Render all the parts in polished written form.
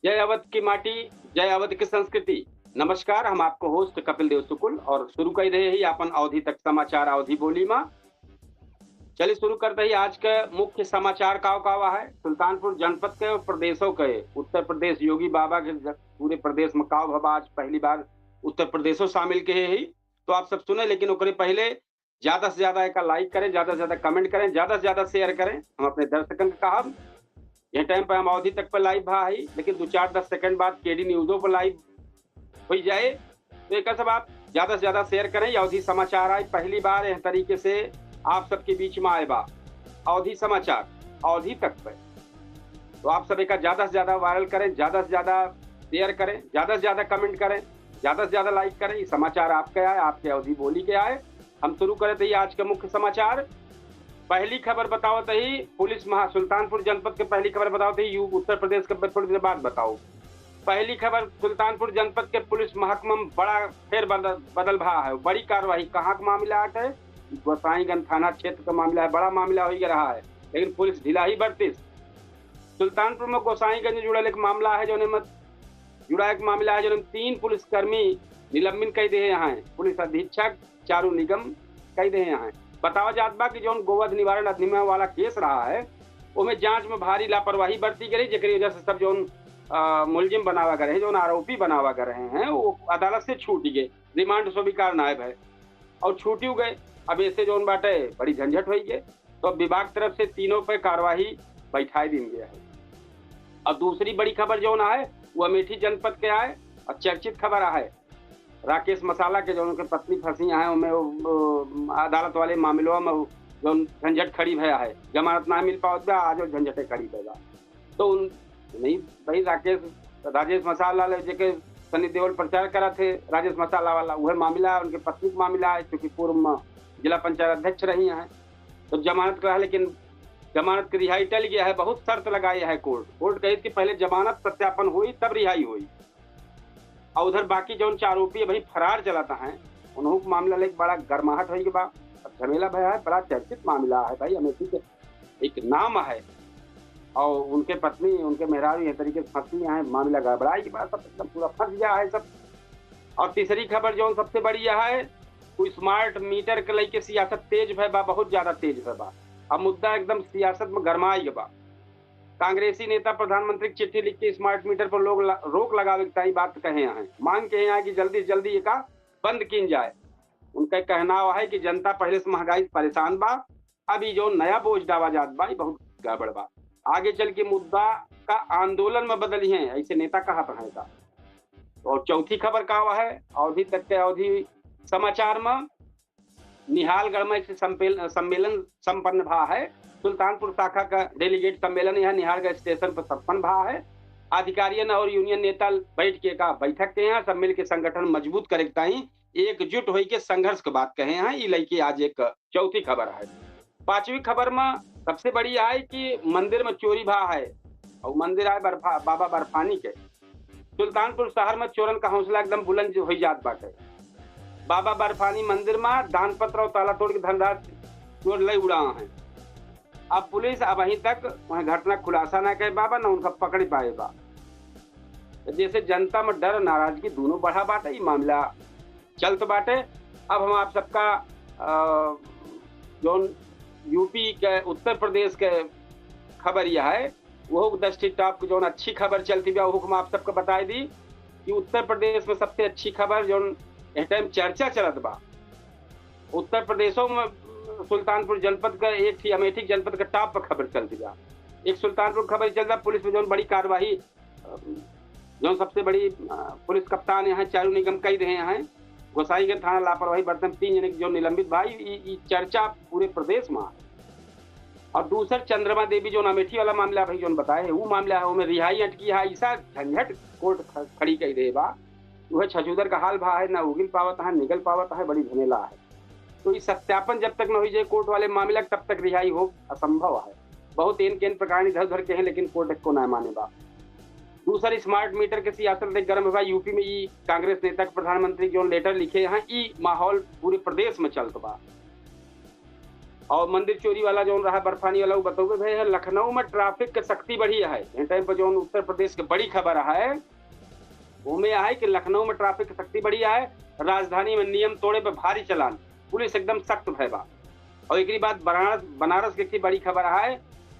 जय अवध की माटी, जय अवध की संस्कृति। नमस्कार, हम आपको होस्ट कपिल देव सुकुल और शुरू कर रहे ही अपन अवधि तक समाचार अवधि बोली में। चलिए शुरू करते ही आज के मुख्य समाचार कावा है। सुल्तानपुर जनपद के और प्रदेशों के उत्तर प्रदेश योगी बाबा के पूरे प्रदेश में काव भबा आज पहली बार उत्तर प्रदेशों शामिल के ही। तो आप सब सुने, लेकिन ओकरे पहले ज्यादा से ज्यादा एक लाइक करें, ज्यादा से ज्यादा कमेंट करें, ज्यादा से ज्यादा शेयर करें। हम अपने दर्शकों का कहा ये टाइम पर हम अवधि तक पर लाइव भा है, लेकिन 2-4-10 सेकंड बाद केडी न्यूजों पर लाइव हो जाए। तो एक सब आप ज्यादा से ज्यादा शेयर करें। अवधि समाचार आए पहली बार इस तरीके से आप सबके बीच में आए बा अवधि समाचार अवधि तक पे। तो आप सब एक ज्यादा से ज्यादा वायरल करें, ज्यादा से ज्यादा शेयर करें, ज्यादा से ज्यादा कमेंट करें, ज्यादा से ज्यादा लाइक करें। ये समाचार आपके आए, आपके अवधि बोली के आए। हम शुरू करे थे आज के मुख्य समाचार। पहली खबर बताओ ही पुलिस सुल्तानपुर जनपद के पहली खबर बताओ थी उत्तर प्रदेश के थोड़ी देर बाद बताओ। पहली खबर सुल्तानपुर जनपद के पुलिस महकमा में बड़ा फेर बदल भा है। बड़ी कार्रवाई कहाँ का मामला है? गोसाईगंज थाना क्षेत्र का मामला है। बड़ा मामला हो रहा है, लेकिन पुलिस ढीला ही बरती। सुल्तानपुर में गोसाईगंज जुड़ा एक मामला है, जो जुड़ा एक मामला है जो 3 पुलिसकर्मी निलंबित कर दे हैं। पुलिस अधीक्षक चारू निगम कर दे हैं। बतावा जात बा कि जो गोवध निवारण अधिनियम वाला केस रहा है उसमें जांच में भारी लापरवाही बरती गई, जेकरी वजह से सब जो मुलजिम बनावा गए, जो आरोपी बनावा गए हैं, वो अदालत से छूट गए। रिमांड स्वीकार नायब है और छूट गए। अब ऐसे जो बाटे बड़ी झंझट हुई है, तो विभाग तरफ से तीनों पे कार्रवाई बैठाई दी गया है। और दूसरी बड़ी खबर जो है वो अमेठी जनपद के आए और चर्चित खबर है। राकेश मसाला के जो उनके पत्नी फंसी है उनमें अदालत वाले मामलों में जो झंझट खड़ी भया है। जमानत ना मिल पाओ आज झंझटे खड़ी भैया। तो नहीं भाई राजेश मसाला जेके सनी देओल प्रचार करा थे, राजेश मसाला वाला वह मामला है। उनके पत्नी का मामला है, क्योंकि पूर्व में जिला पंचायत अध्यक्ष रही हैं। तो जमानत करा, लेकिन जमानत की रिहाई टल गया है। बहुत शर्त लगाई है कोर्ट कही कि पहले जमानत सत्यापन हुई तब रिहाई हुई। और उधर बाकी जो 4 आरोपी भाई फरार चलाता है, उन्होंने मामला लेके बड़ा गर्माहट हो बा, झमेला भया है। बड़ा चर्चित मामला है भाई। अमेठी के एक नाम है और उनके पत्नी उनके मेहरारू ये तरीके से फंसी है। मामला गड़बड़ाई की बात, सब एकदम पूरा फंस गया है सब। और तीसरी खबर जो सबसे बड़ी यह है, कोई स्मार्ट मीटर के लेके सियासत तेज है बा, बहुत ज्यादा तेज है बा। अब मुद्दा एकदम सियासत में गरमाई बा। कांग्रेसी नेता प्रधानमंत्री की चिट्ठी लिख के स्मार्ट मीटर पर लोग रोक लगावे की बात कहे हैं। मांग के हैं कि जल्दी से जल्दी एक बंद की जाए। उनका कहना है कि जनता पहले से महंगाई से परेशान बा, अभी जो नया बोझ डावा जात बा बहुत गड़बड़ बा। आगे चल के मुद्दा का आंदोलन में बदली है, ऐसे नेता कहा पढ़ेगा। और चौथी खबर का है अवधि तक के अवधि समाचार में निहालगढ़ में सम्मेलन संपन्न भा है। सुल्तानपुर शाखा का डेलीगेट सम्मेलन यहाँ निहालगढ़ स्टेशन पर संपन्न भा है। अधिकारियों और यूनियन नेता बैठ के का बैठक के हैं, सब मिल के संगठन मजबूत करे एकजुट हो के संघर्ष की बात कहे हैं। ये लड़की आज एक चौथी खबर है। 5वीं खबर में सबसे बड़ी है कि मंदिर में चोरी भा है। और मंदिर आए बाबा बर्फानी के। सुल्तानपुर शहर में चोरन का हौसला एकदम बुलंद हो जात बाटे। बाबा बर्फानी मंदिर में दान पत्र और ताला तोड़ के धनराशि चोर ले उड़ा है। अब पुलिस अब अभी तक वह घटना खुलासा ना करे बाबा, ना उनका पकड़ पाए बा। जैसे जनता में डर नाराजगी दोनों बढ़ा बाटे, ये मामला चलत बाटे। अब हम आप सबका जो यूपी के उत्तर प्रदेश के खबर यह है, वो 10 टॉप जो अच्छी खबर चलती है वो हम आप सबको बता दी कि उत्तर प्रदेश में सबसे अच्छी खबर जो इस टाइम चर्चा चलत बा उत्तर प्रदेशों में सुल्तानपुर जनपद का एक थी अमेठी जनपद का टॉप पर खबर चलती बा। एक सुल्तानपुर खबर चल रहा, पुलिस में जो बड़ी कार्रवाई जो सबसे बड़ी पुलिस कप्तान यहाँ चारू निगम कई रहे हैं। गोसाईगंज थाना लापरवाही बर्तन 3 जने जो निलंबित भाई चर्चा पूरे प्रदेश में। और दूसर चंद्रमा देवी जो अमेठी वाला मामला भाई जो बताए वो मामला है, उसमें रिहाई अटकी है। ऐसा झंझट कोर्ट खड़ी कही दे बा, वह छछूदर का हाल भा है, ना उगिल पावत है निकल पावत है, बड़ी झमेला है। तो इस सत्यापन जब तक न हो जाए कोर्ट वाले मामला, तब तक रिहाई हो असंभव है। बहुत केन प्रकार इधर उधर के हैं, लेकिन कोर्ट को न माने बा। दूसरी स्मार्ट मीटर के सियासत में गर्म हुआ यूपी में। ई कांग्रेस नेता प्रधानमंत्री जो लेटर लिखे हैं, ई माहौल पूरे प्रदेश में चलत बा। और मंदिर चोरी वाला जो रहा बर्फानी वाला, वो बताओगे भाई लखनऊ में ट्रैफिक के सख्ती बढ़ी है। इन टाइम पर जो उत्तर प्रदेश की बड़ी खबर है वो में है कि लखनऊ में ट्रैफिक की सख्ती बढ़ी है। राजधानी में नियम तोड़े पे भारी चालान, पुलिस एकदम सख्त भयबा। और एक बात बनारस की बड़ी खबर है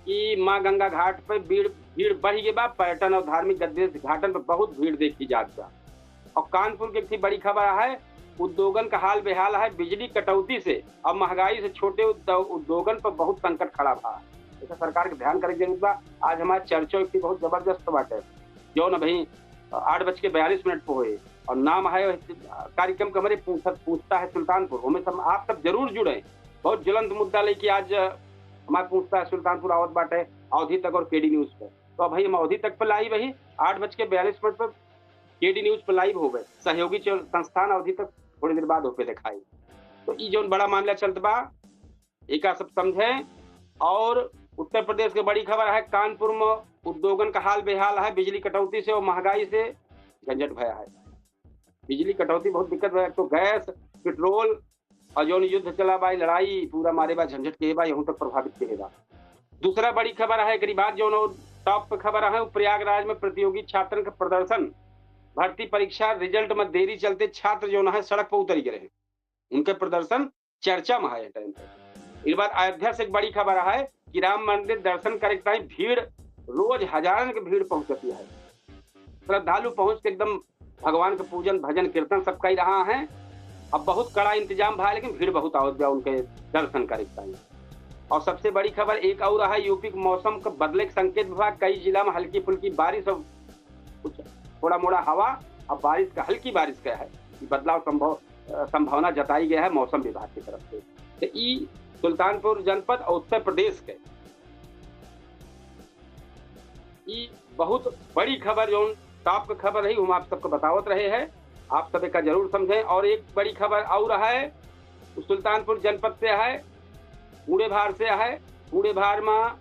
कि माँ गंगा घाट पर भीड़ बढ़ गई बा। पर्यटन और धार्मिक घाटन पर बहुत भीड़ देखी जाती है। और कानपुर की बड़ी खबर है, उद्योगन का हाल बेहाल है। बिजली कटौती से और महंगाई से छोटे उद्योगन पर बहुत संकट खड़ा हुआ। ऐसा सरकार के ध्यान करे जरूरत बा। आज हमारे चर्चा की बहुत जबरदस्त बाटे जो न भाई 8:42 पे हुए और नाम है कार्यक्रम का हमारे पूछता है सुल्तानपुर। हमें सब आप सब जरूर जुड़े। बहुत ज्वलंत मुद्दा लेके आज हमारे पूछता है सुल्तानपुर आवत बाटे अवधि तक और केडी न्यूज पर। तो अब भाई हम अवधि तक पर लाइव वही 8:42 पर केडी न्यूज पर लाइव हो गए। सहयोगी संस्थान अवधि तक थोड़ी देर बाद होके दिखाई। तो ये जो बड़ा मामला चलता बा एक सब समझे। और उत्तर प्रदेश की बड़ी खबर है, कानपुर में उद्योगन का हाल बेहाल है। बिजली कटौती से और महंगाई से झंझट भया है। बिजली कटौती बहुत दिक्कत है। तो गैस पेट्रोल और जो युद्ध चला बा लड़ाई पूरा मारे बा झंझट के बा यहाँ तक प्रभावित के बा। दूसरा बड़ी खबर है गरीबात जो टॉप पे खबर है, प्रयागराज में प्रतियोगी छात्र का प्रदर्शन। भर्ती परीक्षा रिजल्ट में देरी चलते छात्र जो है सड़क पर उतर गए हैं। उनके प्रदर्शन चर्चा में है टाइम पे। इस बार अयोध्या से एक बड़ी खबर है कि राम मंदिर दर्शन करे टाइम भीड़ रोज हजारों की भीड़ पहुंचती है। श्रद्धालु पहुंच के एकदम भगवान के पूजन भजन कीर्तन सब कर रहा है। अब बहुत कड़ा इंतजाम भा, लेकिन भीड़ बहुत आवत गया उनके दर्शन करे टाइम। और सबसे बड़ी खबर एक और है, यूपी के मौसम का बदले के संकेत विभाग कई जिला में हल्की फुल्की बारिश और कुछ थोड़ा मोड़ा हवा और बारिश का हल्की बारिश का है बदलाव संभावना जताई गया है मौसम विभाग की तरफ से। तो ई सुल्तानपुर जनपद और उत्तर प्रदेश के ई बहुत बड़ी खबर जो टॉप की खबर रही हम आप सबको बतावत रहे हैं। आप सब का जरूर समझें। और एक बड़ी खबर और है सुल्तानपुर जनपद से है, कूड़े भार से है। कूड़े भार में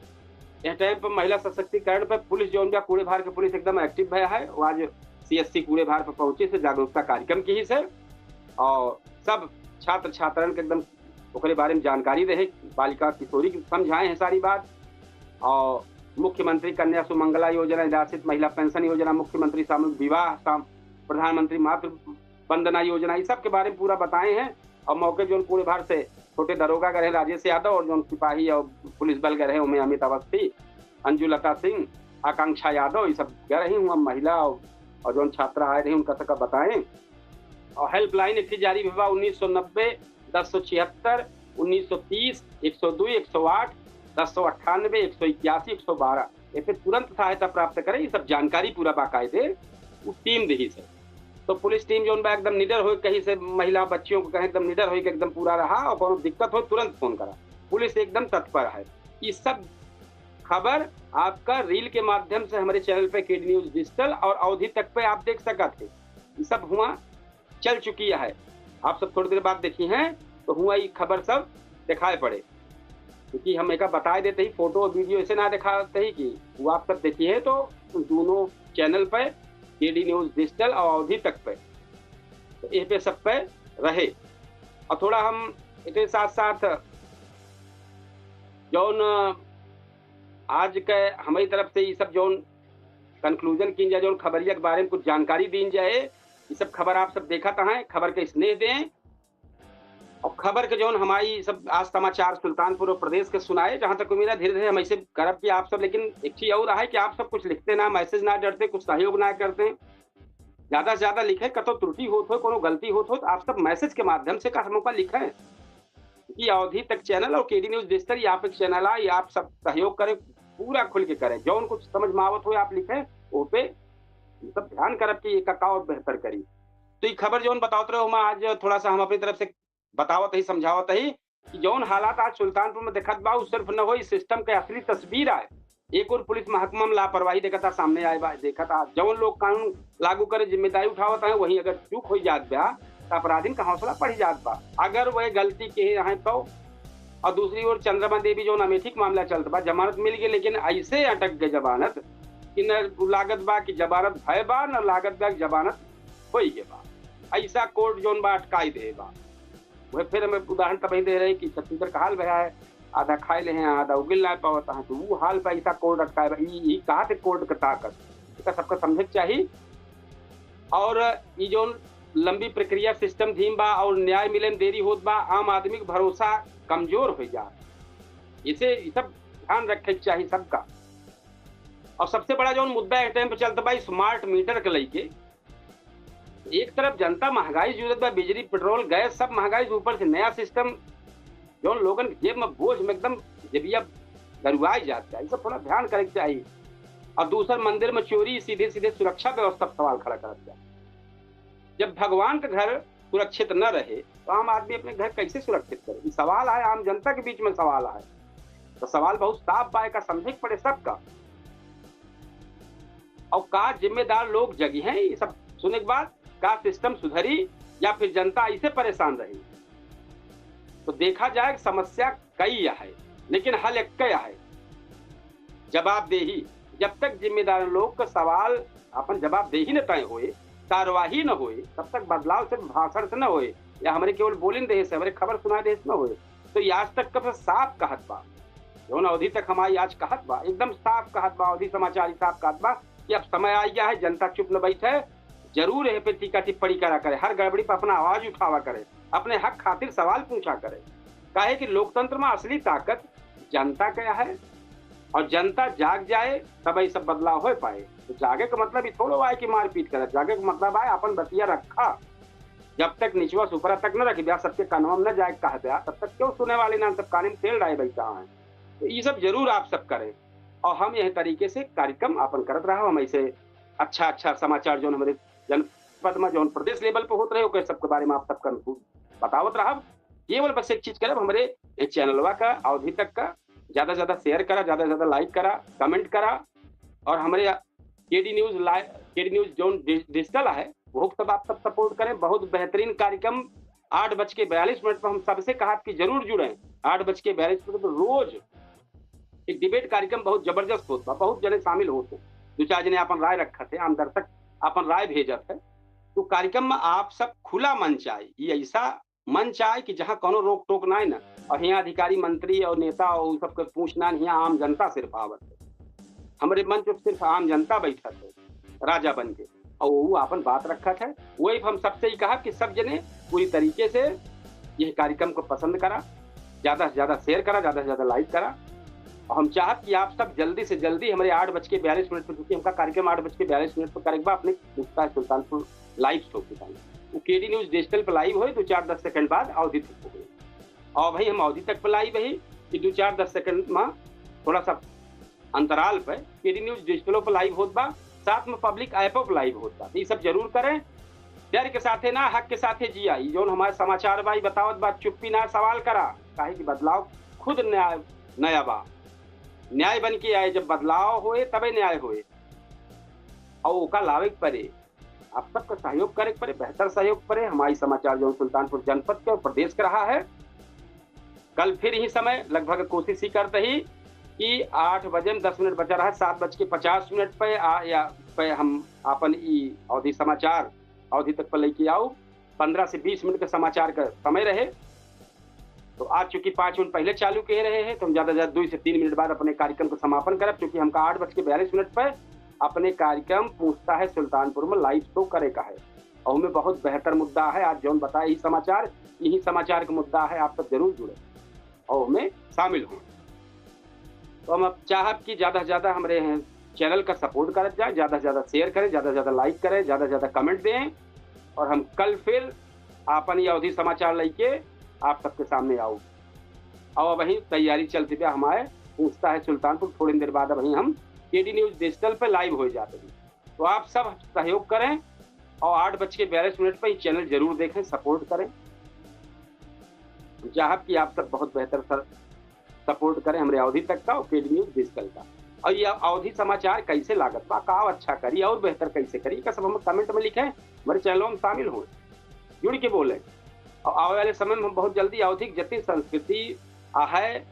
इस टाइम पर महिला सशक्तिकरण पर पुलिस जो उनका कूड़े भार के पुलिस एकदम एक्टिव भया है। वो आज CSC कूड़े भार पर पहुंचे से जागरूकता कार्यक्रम की ही से और सब छात्र छात्राओं के एकदम ओकरे बारे में जानकारी रहे, बालिका किशोरी की समझाए हैं सारी बात। और मुख्यमंत्री कन्या सुमंगला योजना, निराश्रित महिला पेंशन योजना, मुख्यमंत्री सामूहिक विवाह, प्रधानमंत्री मातृ वंदना योजना, इस सब के बारे में पूरा बताए हैं। और मौके जो कूड़े भार से छोटे दरोगा गए राजेश यादव और जो सिपाही और पुलिस बल गए उनमें अमित अवस्थी, अंजुलता सिंह, आकांक्षा यादव, ये सब गए रही हूँ। महिला और जो छात्रा आए रही उनका सबका बताएं। और हेल्पलाइन एक जारी विभाग 1990 1076 1930 102 108 1098 181 112 ऐसे तुरंत सहायता प्राप्त करें। ये सब जानकारी पूरा बाकायदे टीम दी से। तो पुलिस टीम जो एकदम निडर हो, कहीं से महिला बच्चियों को कहीं एकदम निडर हो एकदम पूरा रहा और कोनो दिक्कत हो तुरंत फोन करा। पुलिस एकदम तत्पर है। ये सब खबर आपका रील के माध्यम से हमारे चैनल पे केडी न्यूज डिजिटल और अवधि तक पे आप देख सका थे। ये सब हुआ चल चुकी है। आप सब थोड़ी देर बाद देखी हैं तो हुआ ये खबर सब दिखाए पड़े, क्योंकि हम एक बताए देते ही फोटो और वीडियो ऐसे ना दिखाते ही कि वो आप सब देखिए। तो दोनों चैनल पे केडी न्यूज डिजिटल और अवधि तक पे तो ये पे सब पे रहे। और थोड़ा हम इसके साथ साथ जौन आज के हमारी तरफ से ये सब जौन कंक्लूजन की जाए, जौन खबरिया के बारे में कुछ जानकारी दी जाए। ये सब खबर आप सब देखा है, खबर के स्नेह दें और खबर के जौन हमारी सब आज समाचार सुल्तानपुर और प्रदेश के सुनाए। जहां तक उम्मीद है धीरे धीरे हम ऐसे करब कि आप सब, लेकिन एक चीज और है कि आप सब कुछ लिखते ना, मैसेज ना डरते, कुछ सहयोग ना करते, ज्यादा से ज्यादा लिखे। कतो त्रुटि होत हो, कोनो गलती होत हो तो आप सब मैसेज के माध्यम से हम का लिखें। ये अवधि तक चैनल और केडी न्यूज डिजिटल ये आप एक चैनल है, ये आप सब सहयोग करें, पूरा खुल के करें। जौन कुछ समझ में आवत हो आप लिखें, वो पे सब ध्यान करब कि एक और बेहतर करी। तो ये खबर जौन बतावत रहे हम आज थोड़ा सा हम अपनी तरफ से बतावत ही समझावत ही कि जौन हालात आज सुल्तानपुर में देखत बा सिर्फ न हो सिस्टम के असली तस्वीर आए। एक और पुलिस महकमा में लापरवाही देखता सामने आए बा, देखता जौन लोग कानून लागू करे जिम्मेदारी उठावत है, वहीं अगर चूक हो जात बा तो अपराधीन का हौसला बढ़ जात बा अगर वह गलती के हैं तो। और दूसरी ओर चंद्रमा देवी जो अमेठी का मामला चलता बा, जमानत मिल गई लेकिन ऐसे अटक गए जमानत कि न लागत बा कि जमानत भय बा, न लागत बा कि जमानत हो गए बा। ऐसा कोर्ट जोन बा अटकाई दे बा। वह फिर हमें उदाहरण तब दे रहे कि छत्तीसगढ़ का हाल भया है आधा खाए ले हैं आधा उगिल ना पावत है तो वो हाल पैसा कोर्ट अटकाए ई कहा थे कोर्ट का ताकत इसका सबका समझे चाहिए। और ये जो लंबी प्रक्रिया सिस्टम धीम बा और न्याय मिले में देरी होत बा आम आदमी का भरोसा कमजोर हो जा इसे सब ध्यान रखे चाहिए सबका। और सबसे बड़ा जो मुद्दा इस टाइम पे चलता बा स्मार्ट मीटर के लेके एक तरफ जनता महंगाई जरूरत बा बिजली पेट्रोल गैस सब महंगाई के ऊपर से नया सिस्टम जो लोगन के जेब में बोझ में एकदम जबिया गरुआई जाता है, सब थोड़ा ध्यान करे चाहिए। और दूसर मंदिर में चोरी सीधे सीधे सुरक्षा व्यवस्था सवाल खड़ा कर जाए। जब भगवान का घर सुरक्षित न रहे तो आम आदमी अपने घर कैसे सुरक्षित करे, सवाल है आम जनता के बीच में सवाल है। तो सवाल बहुत साफ पाए का समझे पड़े सबका। और का जिम्मेदार लोग जगी हैं ये सब सुनने के बाद का सिस्टम सुधरी या फिर जनता ऐसे परेशान रही। तो देखा जाए समस्या कई है लेकिन हल एक है जवाबदेही। जब तक जिम्मेदार लोग का सवाल अपन जवाबदेही न तय होए कार्यवाही न होए तब तक बदलाव सिर्फ भाषण से न होए या हमारे केवल बोलिन दे से हमारे खबर सुना दे न होए। तो ये आज तक कब साफ कहत बा जो अवधि तक हमारी आज कहत बा एकदम साफ कहत बा अवधि समाचार साफ कहत बा कि अब समय आ गया है जनता चुप न बैठे जरूर है पे टीका टिप्पणी करा करे हर गड़बड़ी पर अपना आवाज उठावा करे अपने हक खातिर सवाल पूछा करे। काहे कि लोकतंत्र में असली ताकत जनता क्या है और जनता जाग जाए तब ये सब बदलाव हो पाए। तो जागे का मतलब थोड़ा आए कि मारपीट करे, जागे का मतलब आए अपन बतिया रखा जब तक निचवा सुपरा तक न रखी ब्याह सबके कानून न जाए कहा गया तब तक क्यों सुने वाले ना सब कानून तेल डाले भाई कहाँ है। तो ये सब जरूर आप सब करें और हम यह तरीके से कार्यक्रम अपन करते रहा। हम ऐसे अच्छा अच्छा समाचार जो हमारे जनपद में जो प्रदेश लेवल पे होते रहे सबके बारे में आप सबका बतावत रहा। केवल बस एक चीज करे हमारे चैनलवा का अवधि तक का ज्यादा से ज्यादा शेयर करा ज्यादा से ज्यादा लाइक करा कमेंट करा। और हमारे केडी न्यूज जो डिजिटल है वो सब आप सब सपोर्ट करें। बहुत बेहतरीन कार्यक्रम 8:42 पर हम सबसे कहा कि जरूर जुड़े 8:42 पर रोज एक डिबेट कार्यक्रम बहुत जबरदस्त होता बहुत जने शामिल होते दो चार जने अपन राय रखा थे आम दर्शक अपन राय भेजा थे। तो कार्यक्रम में आप सब खुला मंच आए ये ऐसा मंच आए कि जहाँ कोनो रोक टोक ना है ना और यहाँ अधिकारी मंत्री और नेता और सबके पूछना यहाँ आम जनता सिर्फ आवत है। हमारे मंच पर सिर्फ आम जनता बैठा थे राजा बन के और वो अपन बात रखा था। वही हम सबसे ही कहा कि सब जने पूरी तरीके से यह कार्यक्रम को पसंद करा ज्यादा से ज्यादा शेयर करा ज्यादा से ज्यादा लाइक करा। और हम चाहत कि आप सब जल्दी से जल्दी हमारे 8:42 पर चूंकि हमका कार्यक्रम 8:42 पर करेगा अपने मुफ्ता सुल्तानपुर लाइव शो की वो केडी न्यूज डिजिटल पर लाइव हो 2-4-10 सेकंड बाद अवधि तक हो गई। और भाई हम अवधि तक पर लाइव है कि 2-4-10 सेकंड में थोड़ा सा अंतराल पर केडी न्यूज डिजिटलों पर लाइव होत बा साथ में पब्लिक ऐप पर लाइव होत बा। ये सब जरूर करें डर के साथे ना हक के साथे जिया। ये जो हमारे समाचार भाई बतावत बात चुप्पी ना सवाल करा काहे कि बदलाव खुद नया बा न्याय बन के आए जब बदलाव होए तबे न्याय होए और ओका लावे पड़े आप सबका सहयोग करे पड़े बेहतर सहयोग करे। हमारी समाचार जो सुल्तानपुर जनपद के और प्रदेश का रहा है कल फिर ही समय लगभग कोशिश ही करते ही कि 8 बजे 10 मिनट बचा रहा 7:50 पे हम अपन अवधि समाचार अवधि तक पर लेके आओ 15 से 20 मिनट के समाचार का समय रहे। तो आज चूंकि 5 मिनट पहले चालू कह रहे हैं तो हम ज्यादा से ज्यादा 2 से 3 मिनट बाद अपने कार्यक्रम को समापन करें क्योंकि हमका 8:42 पर अपने कार्यक्रम पूछता है सुल्तानपुर में लाइव शो करे का है और हमें बहुत बेहतर मुद्दा है आज जो बताया यही समाचार का मुद्दा है। आप सब जरूर जुड़े और हमें शामिल हों। तो हम अब चाहत कि ज्यादा से ज्यादा हमारे चैनल का सपोर्ट करा जाए ज्यादा से ज्यादा शेयर करें ज्यादा से ज्यादा लाइक करें ज्यादा से ज्यादा कमेंट दें और हम कल फिर अपन ये अवधि समाचार लेके आप सबके सामने आओ। और वही तैयारी चलती है हमारे पूछता है सुल्तानपुर थोड़ी देर बाद वहीं हम केडी न्यूज डिजिटल पर लाइव हो जाते हैं। तो आप सब सहयोग करें और 8:42 पर चैनल जरूर देखें सपोर्ट करें। चाहत कि आप सब बहुत बेहतर सपोर्ट करें हमारे अवधि तक का और केडी न्यूज डिजिटल का। और ये अवधि समाचार कैसे लागत बा का अच्छा करी और बेहतर कैसे करी का सब हम कमेंट में लिखें हमारे चैनलों में शामिल हो जुड़ के बोले। और आने वाले समय में हम बहुत जल्दी अवधि जति संस्कृति है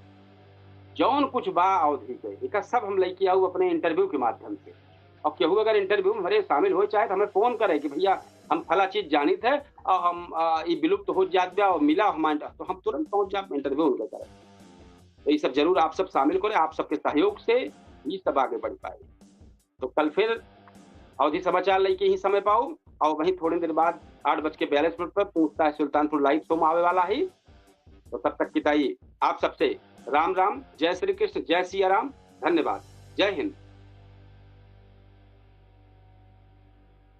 जौन कुछ बा अवधि के एक सब हम लेके आऊ अपने इंटरव्यू के माध्यम से। और केहू अगर इंटरव्यू में हमारे शामिल हो चाहे तो हमें फोन करे कि भैया हम फला चीज जानी थे और हम ये विलुप्त हो जात और मिला हमारे तो हम तुरंत पहुंच जाए इंटरव्यू उनके करें। तो ये सब जरूर आप सब शामिल करें, आप सबके सहयोग से ये सब आगे बढ़ पाए। तो कल फिर अवधि समाचार लेके ही समय पाओ, और वहीं थोड़ी देर बाद 8:42 पर पूछता है सुल्तानपुर लाइव शो में आवे वाला ही। तो तब तक की ताई आप सबसे राम राम, जय श्री कृष्ण, जय सिया राम, धन्यवाद, जय हिंद।